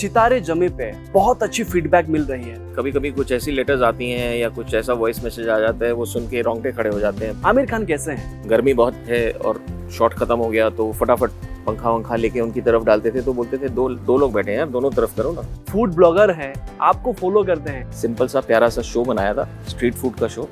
सितारे जमी पे बहुत अच्छी फीडबैक मिल रही है। कभी कभी कुछ ऐसी लेटर्स आती हैं या कुछ ऐसा वॉइस मैसेज आ जाता है, वो सुन के रोंगटे खड़े हो जाते हैं। आमिर खान कैसे हैं? गर्मी बहुत है और शॉट खत्म हो गया तो फटाफट पंखा वंखा लेके उनकी तरफ डालते थे, तो बोलते थे दो लोग बैठे हैं यार, दोनों तरफ करो ना। फूड ब्लॉगर हैं, आपको फॉलो करते हैं। सिंपल सा प्यारा सा शो बनाया था, स्ट्रीट फूड का शो,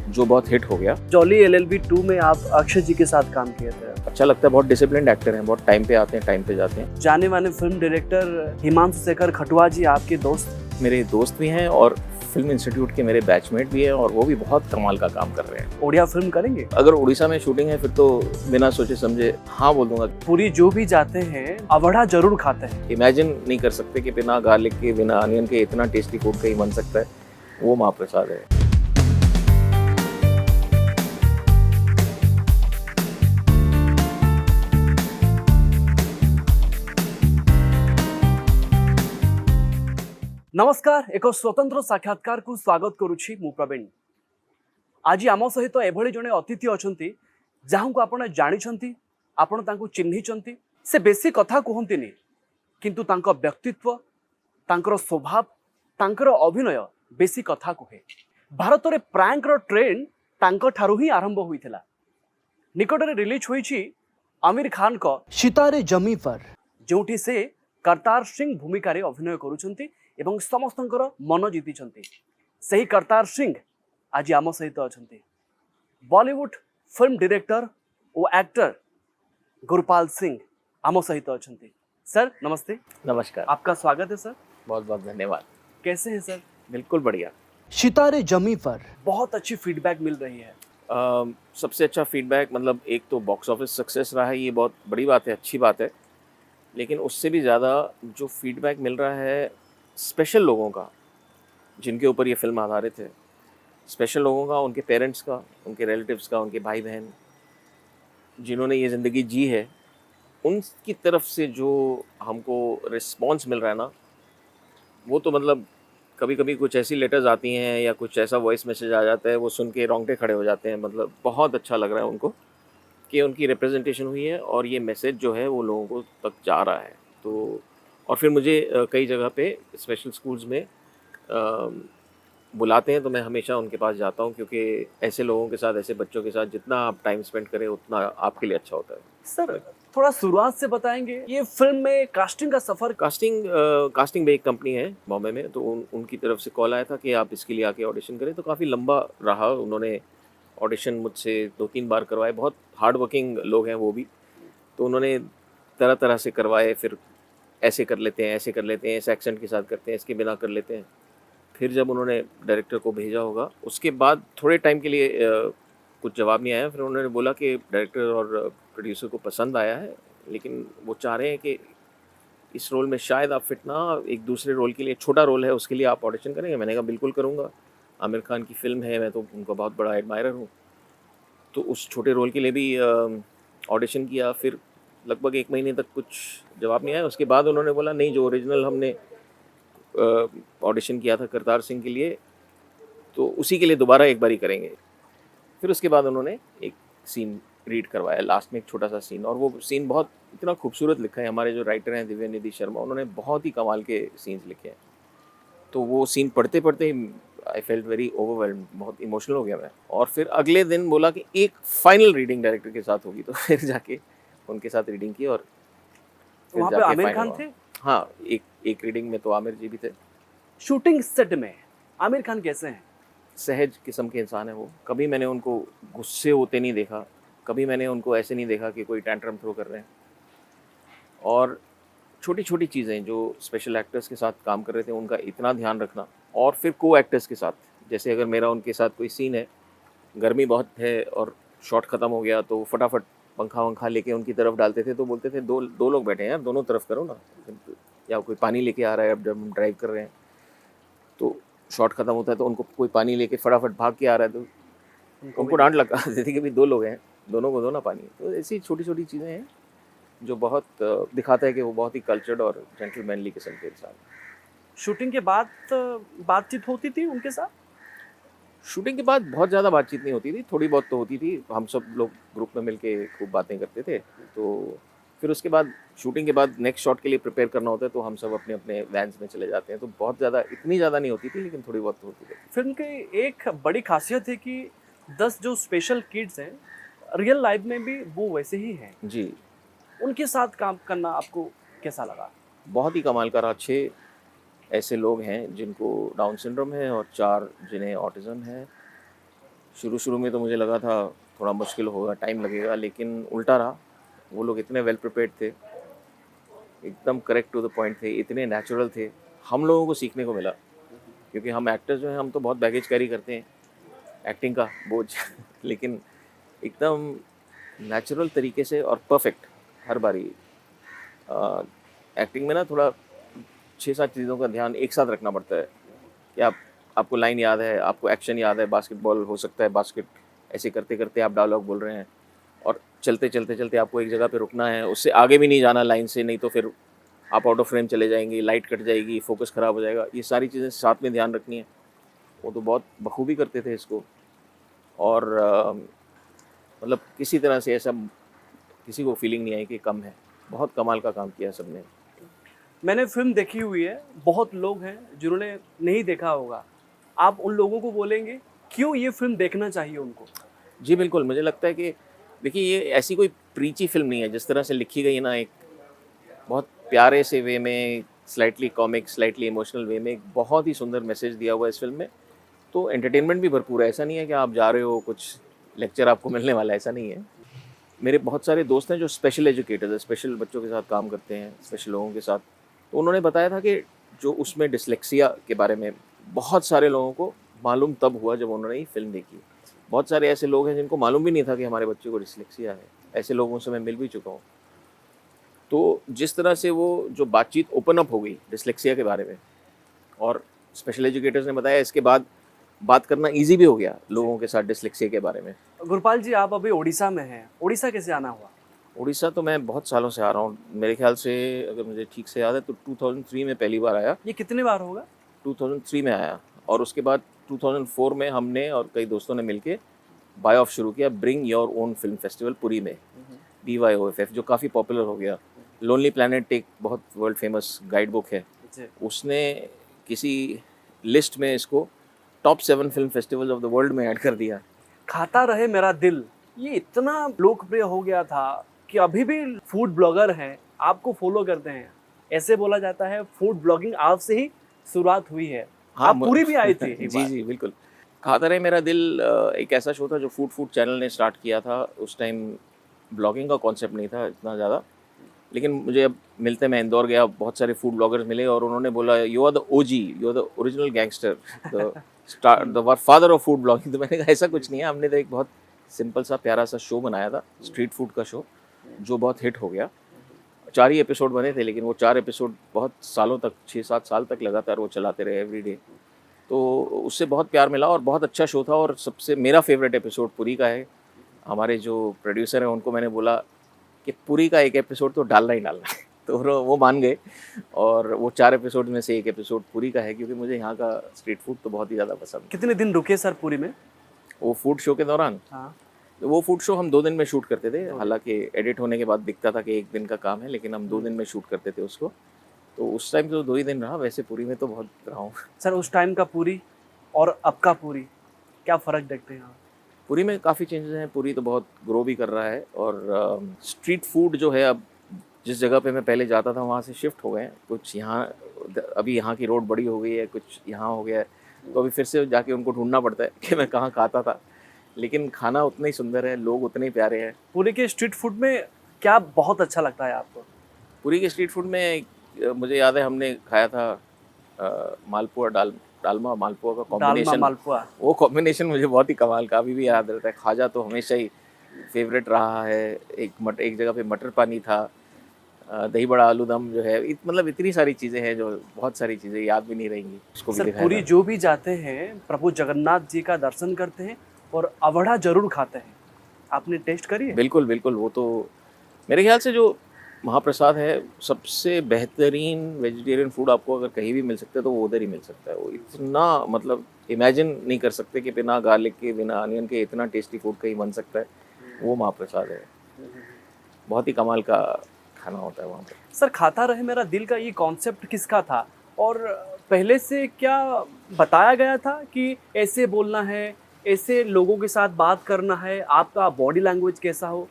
जो बहुत हिट हो गया। जॉली LLB 2 में आप अक्षय जी के साथ काम किए थे। अच्छा लगता है, बहुत डिसिप्लिन्ड एक्टर हैं, बहुत टाइम पे आते हैं, टाइम पे जाते हैं। जाने माने फिल्म डायरेक्टर हिमांशु शेखर खटुआ जी आपके दोस्त? मेरे दोस्त भी हैं और फिल्म इंस्टीट्यूट के मेरे बैचमेट भी हैं, और वो भी बहुत कमाल का काम कर रहे हैं। ओडिया फिल्म करेंगे? अगर उड़ीसा में शूटिंग है फिर तो बिना सोचे समझे हाँ बोल दूंगा। पूरी जो भी जाते हैं अवढ़ा जरूर खाते हैं। इमेजिन नहीं कर सकते कि बिना गार्लिक के, बिना अनियन के इतना टेस्टी फूड कहीं बन सकता है। वो महाप्रसाद है। नमस्कार, एक स्वतंत्र साक्षात्कार को स्वागत करुछि मु प्रवीण। आज आम सहित एभली जने अतिथि अछंती जाहंको आपण जानिछंती, आपण तांको चिन्हिछंती। से बेसी कथा कहंतिनी, किंतु तांको व्यक्तित्व, तांकर स्वभाव, तांकर अभिनय बेसी कथा कहे। भारत रे प्रैंक रो ट्रेंड तांको ठारू ही आरंभ होइथिला। निकटरे रिलीज होईछि आमिर खान को सितारे जमी पर, जोठी से करतार सिंह भूमिका रे अभिनय करूछंती एवं समस्तंकर मन जीतिछंती। सही करतार सिंह आज आम सहित अछंती। बॉलीवुड फिल्म डायरेक्टर और एक्टर गुरपाल सिंह आम सहित अछंती। सर नमस्ते। नमस्कार, आपका स्वागत है सर। बहुत बहुत धन्यवाद। कैसे हैं सर? बिल्कुल बढ़िया। सितारे जमी पर बहुत अच्छी फीडबैक मिल रही है। सबसे अच्छा फीडबैक, मतलब एक तो बॉक्स ऑफिस सक्सेस रहा है, ये बहुत बड़ी बात है, अच्छी बात है। लेकिन उससे भी ज़्यादा जो फीडबैक मिल रहा है स्पेशल लोगों का, जिनके ऊपर ये फिल्म आधारित है, स्पेशल लोगों का, उनके पेरेंट्स का, उनके रिलेटिव्स का, उनके भाई बहन जिन्होंने ये ज़िंदगी जी है, उनकी तरफ से जो हमको रिस्पॉन्स मिल रहा है ना, वो तो मतलब कभी कभी कुछ ऐसी लेटर्स आती हैं या कुछ ऐसा वॉइस मैसेज आ जाता है, वो सुन के रोंगटे खड़े हो जाते हैं। मतलब बहुत अच्छा लग रहा है उनको कि उनकी रिप्रेजेंटेशन हुई है और ये मैसेज जो है वो लोगों को तक जा रहा है। तो और फिर मुझे कई जगह पे स्पेशल स्कूल्स में बुलाते हैं, तो मैं हमेशा उनके पास जाता हूँ, क्योंकि ऐसे लोगों के साथ, ऐसे बच्चों के साथ जितना आप टाइम स्पेंड करें उतना आपके लिए अच्छा होता है। सर थोड़ा शुरुआत से बताएंगे, ये फिल्म में कास्टिंग का सफर? कास्टिंग में एक कंपनी है बॉम्बे में, तो उनकी तरफ से कॉल आया था कि आप इसके लिए आके ऑडिशन करें। तो काफ़ी लंबा रहा, उन्होंने ऑडिशन मुझसे 2-3 बार करवाए। बहुत हार्ड वर्किंग लोग हैं वो भी, तो उन्होंने तरह तरह से करवाए। फिर ऐसे कर लेते हैं, ऐसे कर लेते हैं, इस एक्सेंट के साथ करते हैं, इसके बिना कर लेते हैं। फिर जब उन्होंने डायरेक्टर को भेजा होगा, उसके बाद थोड़े टाइम के लिए कुछ जवाब नहीं आया। फिर उन्होंने बोला कि डायरेक्टर और प्रोड्यूसर को पसंद आया है, लेकिन वो चाह रहे हैं कि इस रोल में शायद आप फिट ना, एक दूसरे रोल के लिए, छोटा रोल है, उसके लिए आप ऑडिशन करेंगे। मैंने कहा बिल्कुल करूँगा, आमिर खान की फ़िल्म है, मैं तो उनका बहुत बड़ा एडमायरर हूँ। तो उस छोटे रोल के लिए भी ऑडिशन किया। फिर लगभग 1 महीने तक कुछ जवाब नहीं आया। उसके बाद उन्होंने बोला नहीं, जो ओरिजिनल हमने ऑडिशन किया था करतार सिंह के लिए, तो उसी के लिए दोबारा एक बारी करेंगे। फिर उसके बाद उन्होंने एक सीन रीड करवाया, लास्ट में एक छोटा सा सीन, और वो सीन बहुत इतना खूबसूरत लिखा है। हमारे जो राइटर हैं दिव्य निधि शर्मा, उन्होंने बहुत ही कमाल के सीन्स लिखे हैं। तो वो सीन पढ़ते पढ़ते आई फेल्ट वेरी ओवरवेल्म्ड, बहुत इमोशनल हो गया मैं। और फिर अगले दिन बोला कि एक फाइनल रीडिंग डायरेक्टर के साथ होगी, तो फिर जाके उनके साथ रीडिंग की। और वहाँ पे आमिर खान थे? हाँ, एक रीडिंग में तो आमिर जी भी थे। शूटिंग सेट में आमिर खान कैसे हैं? सहज किस्म के इंसान है वो। कभी मैंने उनको गुस्से होते नहीं देखा, कभी मैंने उनको ऐसे नहीं देखा कि कोई टैंट्रम थ्रो कर रहे हैं। और छोटी छोटी चीज़ें जो स्पेशल एक्टर्स के साथ काम कर रहे थे, उनका इतना ध्यान रखना। और फिर को एक्टर्स के साथ, जैसे अगर मेरा उनके साथ कोई सीन है, गर्मी बहुत है और शॉट ख़त्म हो गया, तो फटाफट पंखा वंखा लेके उनकी तरफ डालते थे, तो बोलते थे दो लोग बैठे हैं यार, दोनों तरफ करो ना। या कोई पानी लेके आ रहा है, अब जब हम ड्राइव कर रहे हैं तो शॉट ख़त्म होता है, तो उनको कोई पानी लेके फटाफट भाग के आ रहा है, तो उनको डांट लगा देती कि भाई 2 लोग हैं, दोनों को दो ना पानी। तो ऐसी छोटी छोटी चीज़ें हैं जो बहुत दिखाता है कि वो बहुत ही कल्चर्ड और जेंटलमैनली किस्म के इंसान। शूटिंग के बाद बातचीत होती थी उनके साथ? शूटिंग के बाद बहुत ज़्यादा बातचीत नहीं होती थी, थोड़ी बहुत तो होती थी। हम सब लोग ग्रुप में मिलके खूब बातें करते थे। तो फिर उसके बाद शूटिंग के बाद नेक्स्ट शॉट के लिए प्रिपेयर करना होता है, तो हम सब अपने अपने वैन्स में चले जाते हैं। तो बहुत ज़्यादा, इतनी ज़्यादा नहीं होती थी, लेकिन थोड़ी बहुत होती थी। फिल्म की एक बड़ी खासियत है कि 10 जो स्पेशल किड्स हैं रियल लाइफ में भी वो वैसे ही हैं। जी, उनके साथ काम करना आपको कैसा लगा? बहुत ही कमाल का रहा। 6 ऐसे लोग हैं जिनको डाउन सिंड्रोम है और 4 जिन्हें ऑटिज़म है। शुरू में तो मुझे लगा था थोड़ा मुश्किल होगा, टाइम लगेगा, लेकिन उल्टा रहा। वो लोग इतने वेल प्रिपेयर्ड थे, एकदम करेक्ट टू द पॉइंट थे, इतने नेचुरल थे। हम लोगों को सीखने को मिला, क्योंकि हम एक्टर्स जो हैं, हम तो बहुत बैगेज कैरी करते हैं, एक्टिंग का बोझ लेकिन एकदम नेचुरल तरीके से और परफेक्ट हर बारी। एक्टिंग में ना थोड़ा 6-7 चीज़ों का ध्यान एक साथ रखना पड़ता है कि आपको लाइन याद है, आपको एक्शन याद है, बास्केटबॉल हो सकता है, बास्केट ऐसे करते करते आप डायलॉग बोल रहे हैं, और चलते आपको एक जगह पे रुकना है, उससे आगे भी नहीं जाना लाइन से, नहीं तो फिर आप आउट ऑफ फ्रेम चले जाएंगे, लाइट कट जाएगी, फोकस ख़राब हो जाएगा। ये सारी चीज़ें साथ में ध्यान रखनी है। वो तो बहुत बखूबी करते थे इसको। और मतलब किसी तरह से ऐसा किसी को फीलिंग नहीं आई कि कम है। बहुत कमाल का काम किया सबने। मैंने फिल्म देखी हुई है, बहुत लोग हैं जिन्होंने नहीं देखा होगा। आप उन लोगों को बोलेंगे क्यों ये फिल्म देखना चाहिए उनको? जी बिल्कुल, मुझे लगता है कि देखिए, ये ऐसी कोई प्रीची फ़िल्म नहीं है। जिस तरह से लिखी गई है ना, एक बहुत प्यारे से वे में, स्लाइटली कॉमिक, स्लाइटली इमोशनल वे में एक बहुत ही सुंदर मैसेज दिया हुआ है इस फ़िल्म में। तो एंटरटेनमेंट भी भरपूर है। ऐसा नहीं है कि आप जा रहे हो, कुछ लेक्चर आपको मिलने वाला है, ऐसा नहीं है। मेरे बहुत सारे दोस्त हैं जो स्पेशल एजुकेटर्स हैं, स्पेशल बच्चों के साथ काम करते हैं, स्पेशल लोगों के साथ। तो उन्होंने बताया था कि जो उसमें डिस्लेक्सिया के बारे में बहुत सारे लोगों को मालूम तब हुआ जब उन्होंने ये फ़िल्म देखी। बहुत सारे ऐसे लोग हैं जिनको मालूम भी नहीं था कि हमारे बच्चे को डिस्लेक्सिया है। ऐसे लोगों से मैं मिल भी चुका हूँ। तो जिस तरह से वो जो बातचीत ओपन अप हो गई डिस्लेक्सिया के बारे में, और स्पेशल एजुकेटर्स ने बताया, इसके बाद बात करना ईज़ी भी हो गया लोगों के साथ डिस्लेक्सिया के बारे में। गुरपाल जी, आप अभी उड़ीसा में हैं। उड़ीसा कैसे आना हुआ? उड़ीसा तो मैं बहुत सालों से आ रहा हूँ। मेरे ख्याल से, अगर मुझे ठीक से याद है, तो 2003 में पहली बार आया। ये कितने बार होगा? 2003 में आया, और उसके बाद 2004 में हमने और कई दोस्तों ने मिलके बाय ऑफ शुरू किया, bring your own film festival Puri में, BYOFF, जो काफ़ी पॉपुलर हो गया। लोनली प्लैनेट एक बहुत वर्ल्ड फेमस गाइड बुक है, जी। उसने किसी लिस्ट में इसको top 7 film festivals of the world में ऐड कर दिया। खाता रहे मेरा दिल, ये इतना लोकप्रिय हो गया था कि अभी भी फूड ब्लॉगर हैं, आपको फॉलो करते हैं। ऐसे बोला जाता है फूड ब्लॉगिंग आपसे ही शुरुआत हुई है। हाँ, आप पूरी भी आई थी एक जी बार। जी बिल्कुल। खाता रहे मेरा दिल एक ऐसा शो था जो फूड चैनल ने स्टार्ट किया था। उस टाइम ब्लॉगिंग का कॉन्सेप्ट नहीं था इतना ज़्यादा, लेकिन मुझे अब मिलते, मैं इंदौर गया, बहुत सारे फूड ब्लॉगर्स मिले, और उन्होंने बोला, you are the OG, you are the original gangster, the father of food blogging. तो मैंने कहा ऐसा कुछ नहीं है। हमने तो एक बहुत सिंपल सा प्यारा सा शो बनाया था, स्ट्रीट फूड का शो, जो बहुत हिट हो गया। 4 ही एपिसोड बने थे, लेकिन वो 4 एपिसोड बहुत सालों तक, 6-7 साल तक लगातार वो चलाते रहे एवरीडे। तो उससे बहुत प्यार मिला और बहुत अच्छा शो था। और सबसे मेरा फेवरेट एपिसोड पुरी का है। हमारे जो प्रोड्यूसर हैं उनको मैंने बोला कि पुरी का एक एपिसोड तो डालना ही डालना है। तो वो मान गए, और वो 4 एपिसोड में से एक एपिसोड पुरी का है, क्योंकि मुझे यहाँ का स्ट्रीट फूड तो बहुत ही ज़्यादा पसंद है। कितने दिन रुके सर पुरी में? वो फूड शो के दौरान, हाँ। तो वो फूड शो हम 2 दिन में शूट करते थे। हालांकि एडिट होने के बाद दिखता था कि 1 दिन का काम है, लेकिन हम 2 दिन में शूट करते थे उसको। तो उस टाइम तो 2 ही दिन रहा, वैसे पुरी में तो बहुत रहा हूँ। सर उस टाइम का पुरी और अब का पुरी, क्या फ़र्क देखते हैं आप? पुरी में काफ़ी चेंजेस हैं। पुरी तो बहुत ग्रो भी कर रहा है, और स्ट्रीट फूड जो है, अब जिस जगह पे मैं पहले जाता था वहाँ से शिफ्ट हो गए हैं कुछ यहाँ। अभी यहाँ की रोड बड़ी हो गई है, कुछ यहाँ हो गया है, तो अभी फिर से जाके उनको ढूंढना पड़ता है कि मैं कहाँ खाता था। लेकिन खाना उतना ही सुंदर है, लोग उतने ही प्यारे हैं। पुरी के स्ट्रीट फूड में क्या बहुत अच्छा लगता है आपको? पुरी के स्ट्रीट फूड में मुझे याद है हमने खाया था मालपुआ, डालमा मालपुआ का दालमा कॉम्बिनेशन। मालपुआ। वो कॉम्बिनेशन मुझे बहुत ही कमाल का अभी भी याद रहता है। खाजा तो हमेशा ही फेवरेट रहा है। एक जगह पे मटर पानी था, दही बड़ा, आलू दम जो है, मतलब इतनी सारी चीज़ें हैं जो बहुत सारी चीज़ें याद भी नहीं रहेंगी। उसको भी सर दिखाया पुरी था। जो भी जाते हैं प्रभु जगन्नाथ जी का दर्शन करते हैं और अवढ़ा जरूर खाते हैं। आपने टेस्ट करी है? बिल्कुल बिल्कुल। वो तो मेरे ख्याल से जो महाप्रसाद है, सबसे बेहतरीन वेजिटेरियन फूड आपको अगर कहीं भी मिल सकता है तो वो उधर ही मिल सकता है। वो इतना, मतलब इमेजिन नहीं कर सकते कि बिना गार्लिक के, बिना अनियन के इतना टेस्टी फूड कहीं बन सकता है। वो महाप्रसाद है, बहुत ही कमाल का खाना होता है वहाँ पे। सर, खाता रहे मेरा दिल का ये कॉन्सेप्ट किसका था, और पहले से क्या बताया गया था कि ऐसे बोलना है, ऐसे लोगों के साथ बात करना है, आपका बॉडी लैंग्वेज कैसा हो,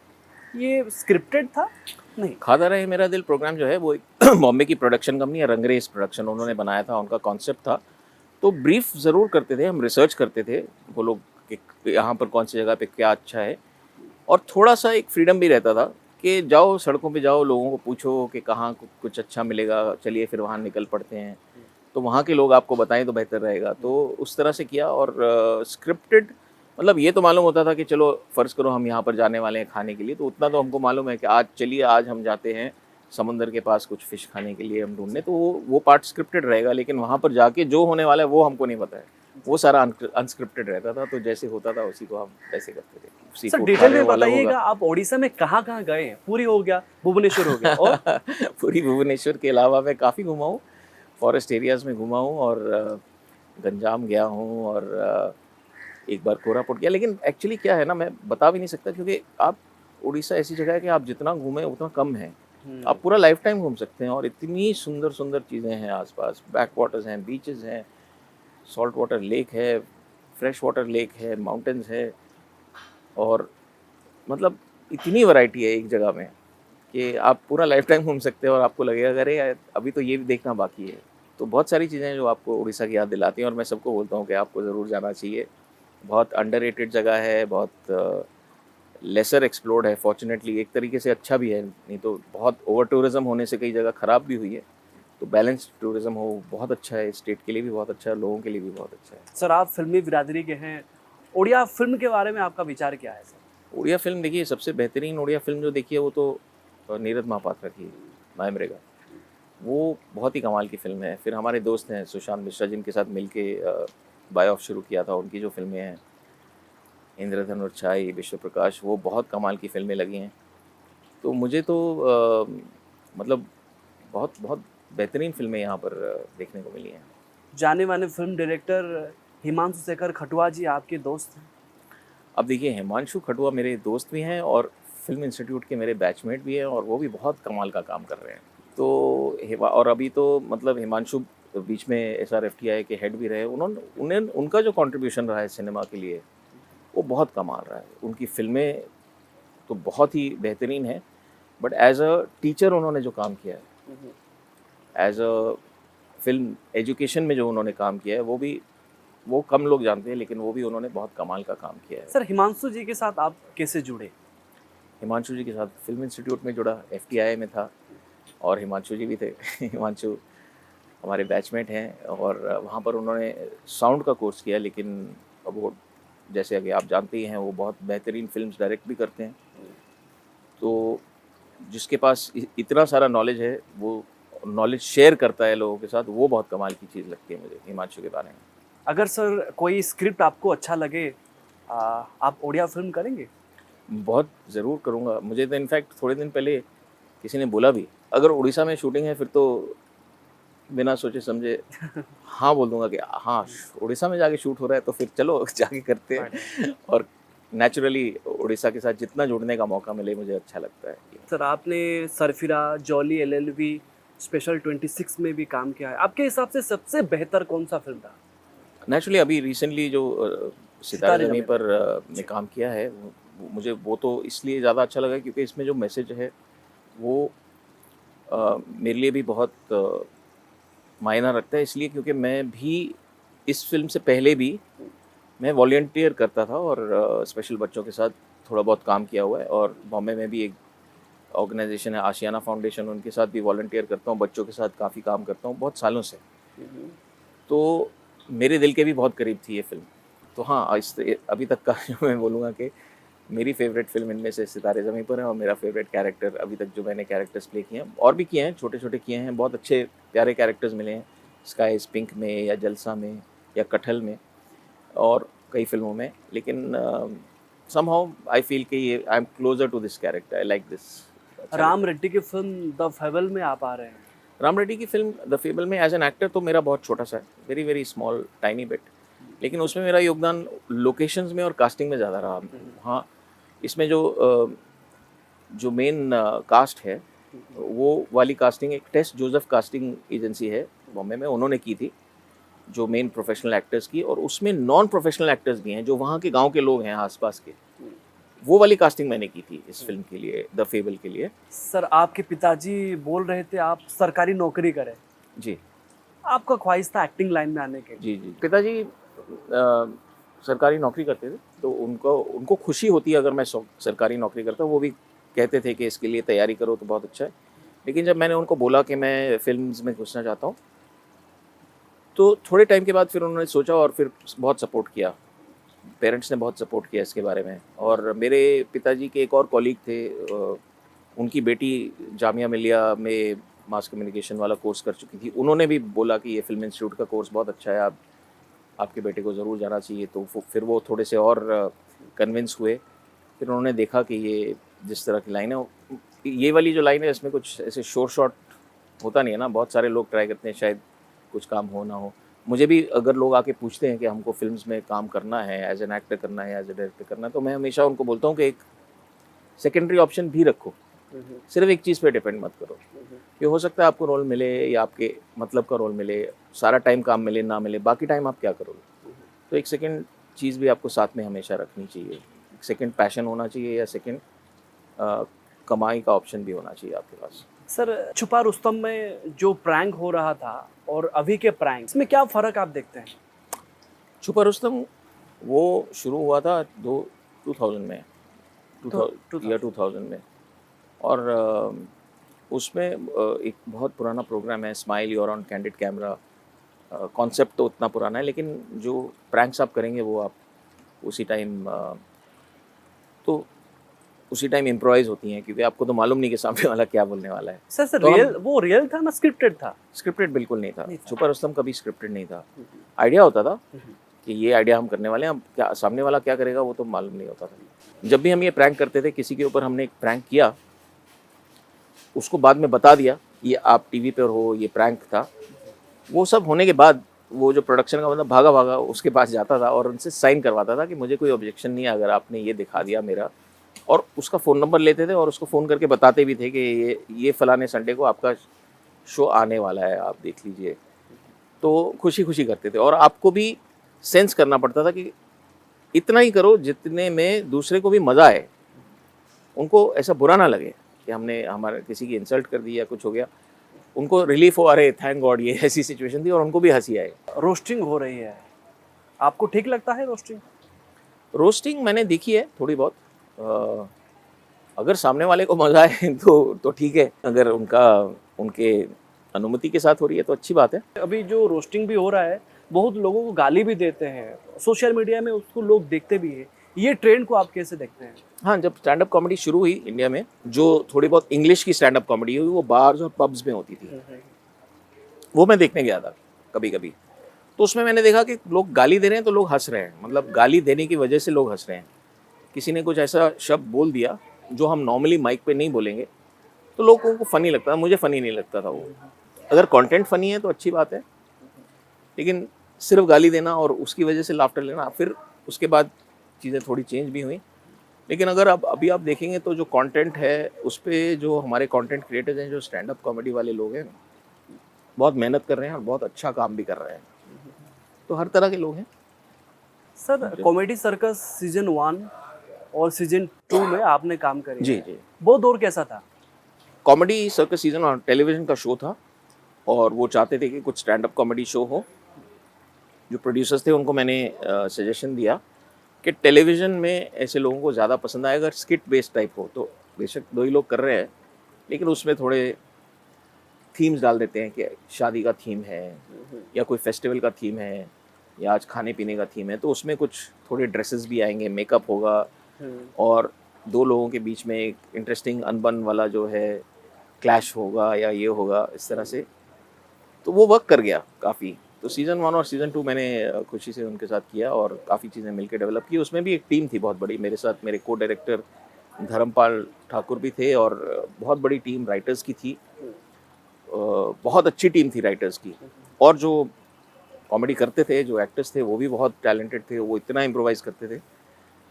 ये स्क्रिप्टेड था? नहीं। खाता रहे मेरा दिल प्रोग्राम जो है वो एक बॉम्बे की प्रोडक्शन कंपनी है रंगरेज प्रोडक्शन, उन्होंने बनाया था, उनका कॉन्सेप्ट था। तो ब्रीफ ज़रूर करते थे, हम रिसर्च करते थे वो लोग कि यहाँ पर कौन सी जगह पे क्या अच्छा है, और थोड़ा-सा एक फ्रीडम भी रहता था कि जाओ सड़कों पे जाओ, लोगों को पूछो कि कहाँ कुछ अच्छा मिलेगा, चलिए फिर वहाँ निकल पड़ते हैं। तो वहाँ के लोग आपको बताएँ तो बेहतर रहेगा। तो उस तरह से किया, और स्क्रिप्टेड मतलब ये तो मालूम होता था कि चलो फ़र्ज़ करो हम यहाँ पर जाने वाले हैं खाने के लिए, तो उतना तो हमको मालूम है कि आज हम जाते हैं समुंदर के पास कुछ फ़िश खाने के लिए हम ढूँढने, तो वो पार्ट स्क्रिप्टेड रहेगा, लेकिन वहाँ पर जाके जो होने वाला है वो हमको नहीं पता है। वो सारा अनस्क्रिप्टेड रहता था, तो जैसे होता था उसी को हम वैसे करते थे। सी सर, फूड खा डिटेल रहे में हो अलग बताइएगा, होगा। आप ओडिशा में कहाँ-कहाँ गए हैं? पुरी हो गया, भुवनेश्वर हो गया, और पूरी भुवनेश्वर के अलावा मैं काफ़ी घूमा हूँ, फॉरेस्ट एरियाज़ में घूमा हूँ, और गंजाम गया हूँ, और एक बार कोरापुट गया। लेकिन एक्चुअली क्या है ना, मैं बता भी नहीं सकता, क्योंकि आप उड़ीसा ऐसी जगह है कि आप जितना घूमें उतना कम है। आप पूरा लाइफ टाइम घूम सकते हैं, और इतनी सुंदर सुंदर चीज़ें हैं आसपास, बैक वाटर्स हैं, बीचेस हैं, सॉल्ट वाटर लेक है, फ्रेश वाटर लेक है, माउंटेन्स है, और मतलब इतनी वैरायटी है एक जगह में कि आप पूरा लाइफ टाइम घूम सकते हैं, और आपको लगेगा कि अरे यार अभी तो ये भी देखना बाकी है। तो बहुत सारी चीज़ें हैं जो आपको उड़ीसा की याद दिलाती हैं, और मैं सबको बोलता हूँ कि आपको ज़रूर जाना चाहिए। बहुत अंडररेटेड जगह है, बहुत लेसर एक्सप्लोर्ड है फॉर्चुनेटली, एक तरीके से अच्छा भी है, नहीं तो बहुत ओवर टूरिज़्म होने से कई जगह ख़राब भी हुई है। तो बैलेंस्ड टूरिज़्म हो बहुत अच्छा है, स्टेट के लिए भी बहुत अच्छा है, लोगों के लिए भी बहुत अच्छा है। सर, आप फ़िल्मी बिरादरी के हैं, उड़िया फ़िल्म के बारे में आपका विचार क्या है सर? उड़िया फ़िल्म देखिए, सबसे बेहतरीन उड़िया फ़िल्म जो देखी है वो तो नीरद महापात्रा की मायामृगा, वो बहुत ही कमाल की फ़िल्म है। फिर हमारे दोस्त हैं सुशांत मिश्रा, जिनके साथ मिलके बायोफ शुरू किया था, उनकी जो फ़िल्में हैं इंद्रधनुष, छाई, विश्व प्रकाश, वो बहुत कमाल की फ़िल्में लगी हैं। तो मुझे तो मतलब बहुत बहुत बेहतरीन फ़िल्में यहाँ पर देखने को मिली हैं। जाने-माने फ़िल्म डायरेक्टर हिमांशु शेखर खटुआ जी आपके दोस्त हैं। अब देखिए, हिमांशु खटुआ मेरे दोस्त भी हैं, और फ़िल्म इंस्टीट्यूट के मेरे बैचमेट भी हैं, और वो भी बहुत कमाल का काम कर रहे हैं। तो हिमा और अभी तो मतलब हिमांशु बीच में एसआरएफटीआई के हेड भी रहे। उनका जो कंट्रीब्यूशन रहा है सिनेमा के लिए, वो बहुत कमाल रहा है। उनकी फ़िल्में तो बहुत ही बेहतरीन हैं, बट एज़ अ टीचर उन्होंने जो काम किया है, एज़ अ फ़िल्म एजुकेशन में जो उन्होंने काम किया है, वो कम लोग जानते हैं, लेकिन वो भी उन्होंने बहुत कमाल का काम किया है। सर, हिमांशु जी के साथ आप कैसे जुड़े? हिमांशु जी के साथ फ़िल्म इंस्टीट्यूट में जुड़ा, एफटीआई में था, और हिमांशु जी भी थे। हिमांशु हमारे बैचमेट हैं, और वहाँ पर उन्होंने साउंड का कोर्स किया, लेकिन अब वो जैसे कि आप जानते ही हैं, वो बहुत बेहतरीन फ़िल्म्स डायरेक्ट भी करते हैं। तो जिसके पास इतना सारा नॉलेज है, वो नॉलेज शेयर करता है लोगों के साथ, वो बहुत कमाल की चीज़ लगती है मुझे हिमांशु के बारे में। अगर सर कोई स्क्रिप्ट आपको अच्छा लगे, आप उड़िया फ़िल्म करेंगे? बहुत ज़रूर करूँगा। मुझे तो इनफैक्ट थोड़े दिन पहले किसी ने बोला भी, अगर उड़ीसा में शूटिंग है फिर तो बिना सोचे समझे हाँ बोल दूँगा कि हाँ, उड़ीसा में जाके शूट हो रहा है तो फिर चलो जाके करते हैं। और नेचुरली उड़ीसा के साथ जितना जुड़ने का मौका मिले मुझे अच्छा लगता है। सर, आपने सरफिरा, जॉली एलएलबी, स्पेशल 26 में भी काम किया है। आपके हिसाब से सबसे बेहतर कौन-सा फ़िल्म रहा? नेचुरली अभी रिसेंटली जो सितारे सितारे ज़मीं ज़मीं पर पर। में काम किया है, मुझे वो तो इसलिए ज़्यादा अच्छा लगा क्योंकि इसमें जो मैसेज है वो मेरे लिए भी बहुत मायना रखता है, इसलिए क्योंकि मैं भी इस फ़िल्म से पहले भी मैं वॉलंटियर करता था, और स्पेशल बच्चों के साथ थोड़ा बहुत काम किया हुआ है, और बॉम्बे में भी एक ऑर्गेनाइजेशन है आशियाना फाउंडेशन, उनके साथ भी वॉलंटियर करता हूँ, बच्चों के साथ काफ़ी काम करता हूँ बहुत सालों से। तो मेरे दिल के भी बहुत करीब थी ये फ़िल्म। तो हाँ, अभी तक का जो मैं बोलूँगा कि मेरी फ़ेवरेट फ़िल्म इनमें से सितारे ज़मीं पर है, और मेरा फ़ेवरेट कैरेक्टर अभी तक जो मैंने कैरेक्टर्स प्ले किए हैं, और भी किए हैं, छोटे-छोटे किए हैं, बहुत अच्छे प्यारे कैरेक्टर्स मिले हैं, स्काई इज़ पिंक में या जलसा में या कटहल में, और कई फ़िल्मों में। लेकिन समहाउ आई फ़ील कि ये I am closer to this character, I like this. अच्छा लगता राम है। रेड्डी की फ़िल्म द फेबल में आप आ रहे हैं। राम रेड्डी की फ़िल्म द फेबल में एज़ एन एक्टर तो मेरा बहुत छोटा-सा है, very very small tiny bit. लेकिन उसमें मेरा योगदान लोकेशंस में और कास्टिंग में ज़्यादा रहा। हाँ, इसमें जो मेन कास्ट है, वो वाली कास्टिंग एक टेस्ट जोसेफ कास्टिंग एजेंसी है बॉम्बे में, उन्होंने की थी, जो मेन प्रोफेशनल एक्टर्स की, और उसमें नॉन प्रोफेशनल एक्टर्स भी हैं जो वहाँ के गांव के लोग हैं आसपास के। वो वाली कास्टिंग मैंने की थी इस फिल्म के लिए, द फेबल के लिए। सर आपके पिताजी बोल रहे थे आप सरकारी नौकरी करें, जी आपका ख्वाहिश था एक्टिंग लाइन में आने के? जी जी। पिताजी सरकारी नौकरी करते थे, तो उनको उनको खुशी होती है अगर मैं सरकारी नौकरी करता। वो भी कहते थे कि इसके लिए तैयारी करो तो बहुत अच्छा है। लेकिन जब मैंने उनको बोला कि मैं फिल्म्स में घुसना चाहता हूँ, तो थोड़े टाइम के बाद फिर उन्होंने सोचा और फिर बहुत सपोर्ट किया। पेरेंट्स ने बहुत सपोर्ट किया इसके बारे में। और मेरे पिताजी के एक और कॉलीग थे, उनकी बेटी जामिया मिलिया में मास कम्युनिकेशन वाला कोर्स कर चुकी थी। उन्होंने भी बोला कि ये फिल्म इंस्टीट्यूट का कोर्स बहुत अच्छा है, आप आपके बेटे को ज़रूर जाना चाहिए। तो फिर वो थोड़े से और कन्विंस हुए। फिर उन्होंने देखा कि ये जिस तरह की लाइन है, ये वाली जो लाइन है, इसमें कुछ ऐसे शोर शॉट होता नहीं है ना। बहुत सारे लोग ट्राई करते हैं, शायद कुछ काम हो ना हो। मुझे भी अगर लोग आके पूछते हैं कि हमको फिल्म्स में काम करना है, एज एन एक्टर करना है, एज ए डायरेक्टर करना है, तो मैं हमेशा उनको बोलता हूँ कि एक सेकेंडरी ऑप्शन भी रखो, सिर्फ एक चीज़ पे डिपेंड मत करो। ये हो सकता है आपको रोल मिले या आपके मतलब का रोल मिले, सारा टाइम काम मिले ना मिले, बाकी टाइम आप क्या करोगे। तो एक सेकंड चीज़ भी आपको साथ में हमेशा रखनी चाहिए। एक सेकंड पैशन होना चाहिए, या सेकंड कमाई का ऑप्शन भी होना चाहिए आपके पास। सर छुपा रुस्तम में जो प्रैंक हो रहा था और अभी के प्रैंक्स में क्या फ़र्क आप देखते हैं? छुपा रुस्तम वो शुरू हुआ था 2000 में, तो 2000 में। और उसमें एक बहुत पुराना प्रोग्राम है, smile you're on candid camera. Concept तो उतना पुराना है, लेकिन जो प्रैंक्स आप करेंगे वो आप उसी टाइम तो उसी टाइम इम्प्रोवाइज़ होती हैं, क्योंकि आपको तो मालूम नहीं कि सामने वाला क्या बोलने वाला है। सर तो रियल हम वो रियल था ना स्क्रिप्टेड था? स्क्रिप्टेड बिल्कुल नहीं था। नहीं था। छुपा रुस्तम कभी स्क्रिप्टेड नहीं था। आइडिया होता था कि ये आइडिया हम करने वाले हैं, अब क्या सामने वाला क्या करेगा वो तो मालूम नहीं होता था। जब भी हम ये प्रैंक करते थे, किसी के ऊपर हमने एक प्रैंक किया, उसको बाद में बता दिया ये आप टीवी पर हो, ये प्रैंक था। वो सब होने के बाद वो जो प्रोडक्शन का मतलब भागा भागा उसके पास जाता था और उनसे साइन करवाता था कि मुझे कोई ऑब्जेक्शन नहीं है अगर आपने ये दिखा दिया मेरा। और उसका फ़ोन नंबर लेते थे और उसको फ़ोन करके बताते भी थे कि ये फ़लाने संडे को आपका शो आने वाला है, आप देख लीजिए। तो खुशी खुशी करते थे, और आपको भी सेंस करना पड़ता था कि इतना ही करो जितने में दूसरे को भी मज़ा आए, उनको ऐसा बुरा ना लगे कि हमने हमारे किसी की इंसल्ट कर दी या कुछ हो गया। उनको रिलीफ हो, अरे थैंक गॉड ये ऐसी सिचुएशन थी, और उनको भी हंसी आए। रोस्टिंग हो रही है, आपको ठीक लगता है रोस्टिंग? रोस्टिंग मैंने देखी है थोड़ी बहुत। अगर सामने वाले को मज़ा आए तो ठीक है, अगर उनके अनुमति के साथ हो रही है तो अच्छी बात है। अभी जो रोस्टिंग भी हो रहा है, बहुत लोगों को गाली भी देते हैं, सोशल मीडिया में उसको लोग देखते भी हैं। ये ट्रेंड को आप कैसे देखते हैं? हाँ, जब स्टैंड अप कॉमेडी शुरू हुई इंडिया में, जो थोड़ी बहुत इंग्लिश की स्टैंड अप कॉमेडी हुई, वो बार्स और पब्स में होती थी। वो मैं देखने गया था कभी कभी। तो उसमें मैंने देखा कि लोग गाली दे रहे हैं तो लोग हंस रहे हैं, मतलब गाली देने की वजह से लोग हंस रहे हैं। किसी ने कुछ ऐसा शब्द बोल दिया जो हम नॉर्मली माइक पे नहीं बोलेंगे, तो लोगों को फ़नी लगता था, मुझे फ़नी नहीं लगता था वो। अगर कंटेंट फ़नी है तो अच्छी बात है, लेकिन सिर्फ गाली देना और उसकी वजह से लाफ्टर लेना, फिर उसके बाद चीज़ें थोड़ी चेंज भी हुई। लेकिन अगर अब अभी आप देखेंगे तो जो कंटेंट है उस पे जो हमारे कंटेंट क्रिएटर्स हैं, जो स्टैंड अप कॉमेडी वाले लोग हैं, बहुत मेहनत कर रहे हैं और बहुत अच्छा काम भी कर रहे हैं। तो हर तरह के लोग हैं। सर कॉमेडी सर्कस सीजन 1 और सीजन 2 में आपने काम करी जी है, जी। वो दौर कैसा था? कॉमेडी सर्कस सीजन और टेलीविज़न का शो था, और वो चाहते थे कि कुछ स्टैंड अप कॉमेडी शो हो। जो प्रोड्यूसर्स थे उनको मैंने सजेशन दिया कि टेलीविज़न में ऐसे लोगों को ज़्यादा पसंद आएगा, अगर स्किट बेस्ड टाइप हो तो। बेशक 2 ही लोग कर रहे हैं, लेकिन उसमें थोड़े थीम्स डाल देते हैं कि शादी का थीम है, या कोई फेस्टिवल का थीम है, या आज खाने पीने का थीम है, तो उसमें कुछ थोड़े ड्रेसेस भी आएंगे, मेकअप होगा, और 2 लोगों के बीच में एक इंटरेस्टिंग अनबन वाला जो है क्लैश होगा, या ये होगा इस तरह से। तो वो वर्क कर गया काफ़ी। तो सीज़न 1 और सीज़न 2 मैंने खुशी से उनके साथ किया, और काफ़ी चीज़ें मिलकर डेवलप की। उसमें भी एक टीम थी बहुत बड़ी, मेरे साथ मेरे को डायरेक्टर धर्मपाल ठाकुर भी थे, और बहुत बड़ी टीम राइटर्स की थी। बहुत अच्छी टीम थी राइटर्स की, और जो कॉमेडी करते थे, जो एक्टर्स थे, वो भी बहुत टैलेंटेड थे, वो इतना इम्प्रोवाइज़ करते थे।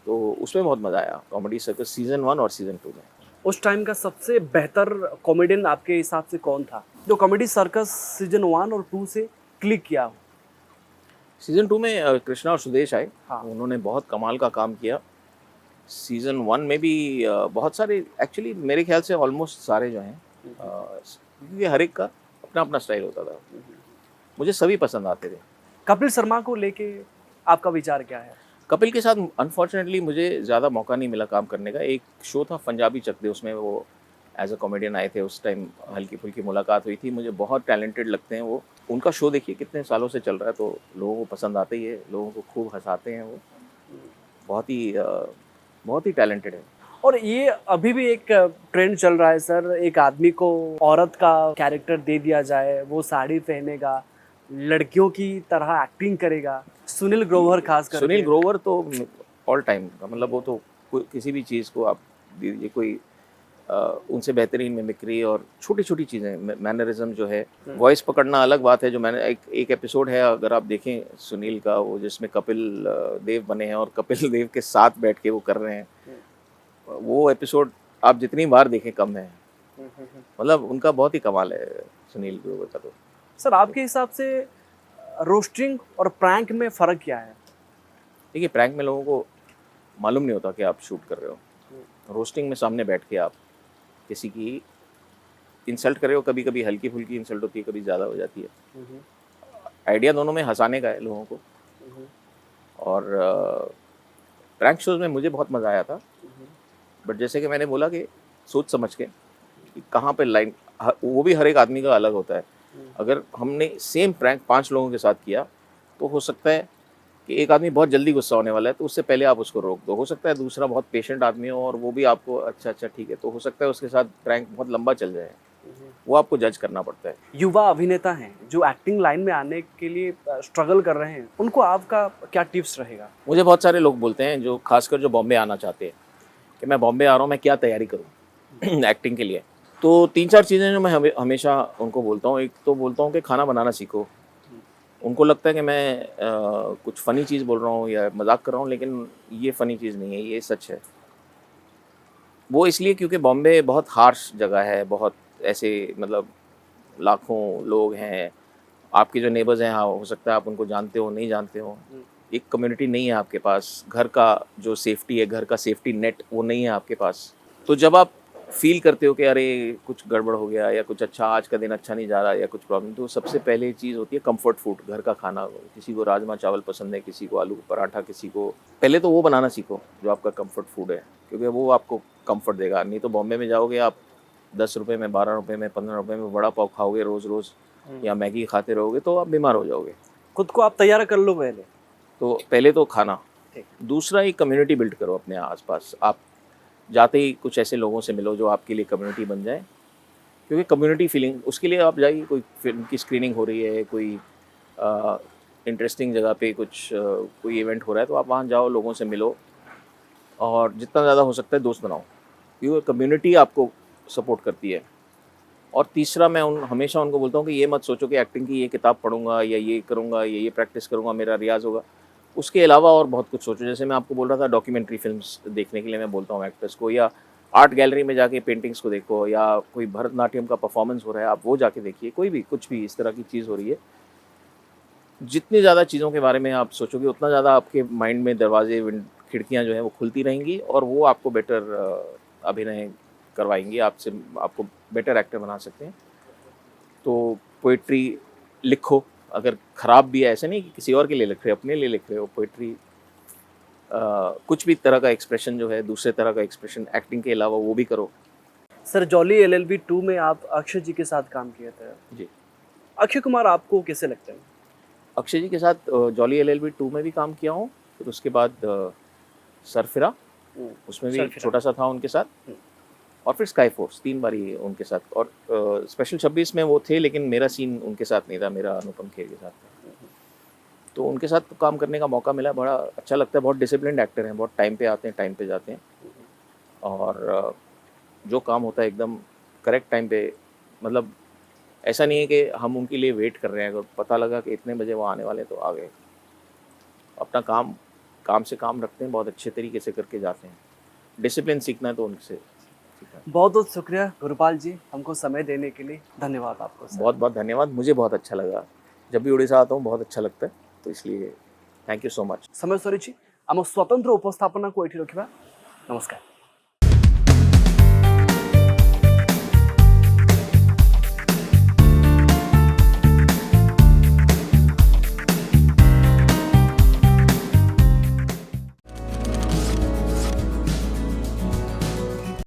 तो उसमें बहुत मज़ा आया कॉमेडी सर्कस सीज़न 1 और सीज़न 2 में। उस टाइम का सबसे बेहतर कॉमेडियन आपके हिसाब से कौन था जो कॉमेडी सर्कस सीजन 1 और 2 से क्लिक किया हो? सीज़न 2 में कृष्णा और सुदेश आए। हाँ। उन्होंने बहुत कमाल का काम किया। सीज़न 1 में भी बहुत सारे, एक्चुअली मेरे ख्याल से ऑलमोस्ट सारे जो हैं, क्योंकि हर एक का अपना-अपना स्टाइल होता था। मुझे सभी पसंद आते थे। कपिल शर्मा को लेके आपका विचार क्या है? कपिल के साथ अनफॉर्चुनेटली मुझे ज़्यादा मौका नहीं मिला काम करने का। एक शो था पंजाबी चक दे, उसमें वो एज़ अ कॉमेडियन आए थे। उस टाइम हल्की-फुल्की मुलाकात हुई थी। मुझे बहुत टैलेंटेड लगते हैं वो। उनका शो देखिए कितने सालों से चल रहा है, तो लोगों को पसंद आता ही है। लोगों को खूब हँसाते हैं वो। बहुत ही टैलेंटेड है। और ये अभी भी एक ट्रेंड चल रहा है सर, एक आदमी को औरत का कैरेक्टर दे दिया जाए, वो साड़ी पहनेगा, लड़कियों की तरह एक्टिंग करेगा। सुनील ग्रोवर खास सुनील करके। ग्रोवर तो ऑल टाइम का, मतलब वो तो किसी भी चीज़ को आप दीजिए, कोई उनसे बेहतरीन मिमिक्री और छोटी-छोटी चीज़ें, मैनरिज़्म जो है, वॉइस पकड़ना अलग बात है। जो मैंने एक एपिसोड है, अगर आप देखें सुनील का, वो जिसमें कपिल देव बने हैं और कपिल देव के साथ बैठ के वो कर रहे हैं, वो एपिसोड आप जितनी बार देखें कम है। मतलब उनका बहुत ही कमाल है सुनील ग्रोवर का तो। सर आपके हिसाब से रोस्टिंग और प्रैंक में फ़र्क क्या है? देखिए, प्रैंक में लोगों को मालूम नहीं होता कि आप शूट कर रहे हो। रोस्टिंग में सामने बैठ के आप किसी की इंसल्ट कर रहे हो, कभी-कभी हल्की-फुल्की इंसल्ट होती है, कभी ज़्यादा हो जाती है। आइडिया दोनों में हँसाने का है लोगों को। और प्रैंक शोज़ में मुझे बहुत मज़ा आया था। बट जैसे कि मैंने बोला कि सोच समझ के कि कहाँ पे लाइन, वो भी हर एक आदमी का अलग होता है। अगर हमने सेम प्रैंक 5 लोगों के साथ किया, तो हो सकता है कि एक आदमी बहुत जल्दी गुस्सा होने वाला है, तो उससे पहले आप उसको रोक दो। हो सकता है दूसरा बहुत पेशेंट आदमी हो और वो भी आपको अच्छा ठीक है, तो हो सकता है उसके साथ प्रैंक बहुत लंबा चल जाए। वो आपको जज करना पड़ता है। युवा अभिनेता हैं जो एक्टिंग लाइन में आने के लिए स्ट्रगल कर रहे हैं, उनको आपका क्या टिप्स रहेगा? मुझे बहुत सारे लोग बोलते हैं, जो खासकर जो बॉम्बे आना चाहते हैं, कि मैं बॉम्बे आ रहा हूँ, मैं क्या तैयारी करूँ एक्टिंग के लिए। तो 3-4 चीज़ें जो मैं हमेशा उनको बोलता हूँ। एक तो बोलता हूँ कि खाना बनाना सीखो। उनको लगता है कि मैं कुछ फ़नी चीज़ बोल रहा हूँ या मज़ाक कर रहा हूँ, लेकिन ये फ़नी चीज़ नहीं है, ये सच है। वो इसलिए क्योंकि बॉम्बे बहुत हार्श जगह है, बहुत ऐसे, मतलब लाखों लोग हैं। आपके जो नेबर्स हैं, हाँ, हो सकता है आप उनको जानते हो, नहीं जानते हो। एक कम्युनिटी नहीं है आपके पास। घर का जो सेफ्टी है, घर का सेफ्टी नेट, वो नहीं है आपके पास। तो जब आप फ़ील करते हो कि अरे कुछ गड़बड़ हो गया या कुछ अच्छा, आज का दिन अच्छा नहीं जा रहा या कुछ प्रॉब्लम, तो सबसे पहले चीज़ होती है कम्फर्ट फूड, घर का खाना। किसी को राजमा चावल पसंद है, किसी को आलू का पराठा, किसी को, पहले तो वो बनाना सीखो जो आपका कम्फर्ट फूड है, क्योंकि वो आपको कम्फर्ट देगा। नहीं तो बॉम्बे में जाओगे आप, 10 रुपये में, 12 रुपये में, 15 रुपये में वड़ा पाव खाओगे रोज़-रोज़, या मैगी खाते रहोगे, तो आप बीमार हो जाओगे। खुद को आप तैयार कर लो पहले। तो पहले तो खाना। ठीक। दूसरा, एक कम्युनिटी बिल्ड करो अपने आस-पास। आप जाते ही कुछ ऐसे लोगों से मिलो जो आपके लिए कम्युनिटी बन जाए, क्योंकि कम्युनिटी फीलिंग, उसके लिए आप जाइए, कोई फ़िल्म की स्क्रीनिंग हो रही है, कोई इंटरेस्टिंग जगह पे कुछ कोई इवेंट हो रहा है, तो आप वहाँ जाओ, लोगों से मिलो और जितना ज़्यादा हो सकता है दोस्त बनाओ, क्योंकि कम्युनिटी आपको सपोर्ट करती है। और तीसरा, मैं हमेशा उनको बोलता हूँ कि ये मत सोचो कि एक्टिंग की ये किताब पढ़ूंगा या ये करूँगा या ये प्रैक्टिस करूँगा, मेरा रियाज़ होगा। उसके अलावा और बहुत कुछ सोचो। जैसे मैं आपको बोल रहा था, डॉक्यूमेंट्री फ़िल्म्स देखने के लिए मैं बोलता हूँ एक्टर्स को, या आर्ट गैलरी में जाके पेंटिंग्स को देखो, या कोई भरतनाट्यम का परफॉर्मेंस हो रहा है, आप वो जाके देखिए। कोई भी, कुछ भी इस तरह की चीज़ हो रही है, जितनी ज़्यादा चीज़ों के बारे में आप सोचोगे, उतना ज़्यादा आपके माइंड में दरवाजे, खिड़कियाँ जो हैं वो खुलती रहेंगी, और वो आपको बेटर अभिनय करवाएंगी, आपसे, आपको बेटर एक्टर बना सकते हैं। तो पोइट्री लिखो, अगर ख़राब भी है, ऐसे नहीं कि किसी और के लिए लिख रहे हो, अपने लिए लिख रहे हो। पोइट्री, कुछ भी तरह का एक्सप्रेशन जो है, दूसरे तरह का एक्सप्रेशन एक्टिंग के अलावा, वो भी करो। सर जॉली एलएलबी 2 में आप अक्षय जी के साथ काम किए थे। जी। अक्षय कुमार आपको कैसे लगते हैं? अक्षय जी के साथ जॉली एलएलबी 2 में भी काम किया हूँ, फिर उसके बाद सरफिरा, उसमें भी सरफिरा। छोटा सा था उनके साथ, और फिर स्काई फोर्स, 3 बार ही उनके साथ। और स्पेशल 26 में वो थे, लेकिन मेरा सीन उनके साथ नहीं था, मेरा अनुपम खेर के साथ था। तो उनके साथ काम करने का मौका मिला, बड़ा अच्छा लगता है। बहुत डिसिप्लिन्ड एक्टर हैं, बहुत टाइम पे आते हैं, टाइम पे जाते हैं, और जो काम होता है एकदम करेक्ट टाइम पे। मतलब ऐसा नहीं है कि हम उनके लिए वेट कर रहे हैं, अगर पता लगा कि इतने बजे वो आने वाले हैं तो आ गए। अपना काम, काम से काम रखते हैं, बहुत अच्छे तरीके से करके जाते हैं। डिसिप्लिन सीखना है तो उनसे बहुत बहुत शुक्रिया गुरुपाल जी, हमको समय देने के लिए। धन्यवाद आपको सर। बहुत बहुत धन्यवाद, मुझे बहुत अच्छा लगा। जब भी उड़ीसा आता हूँ बहुत अच्छा लगता है, तो इसलिए थैंक यू सो मच। समय सरीछि, आम स्वतंत्र उपस्थापना को एठी रखिबा। नमस्कार।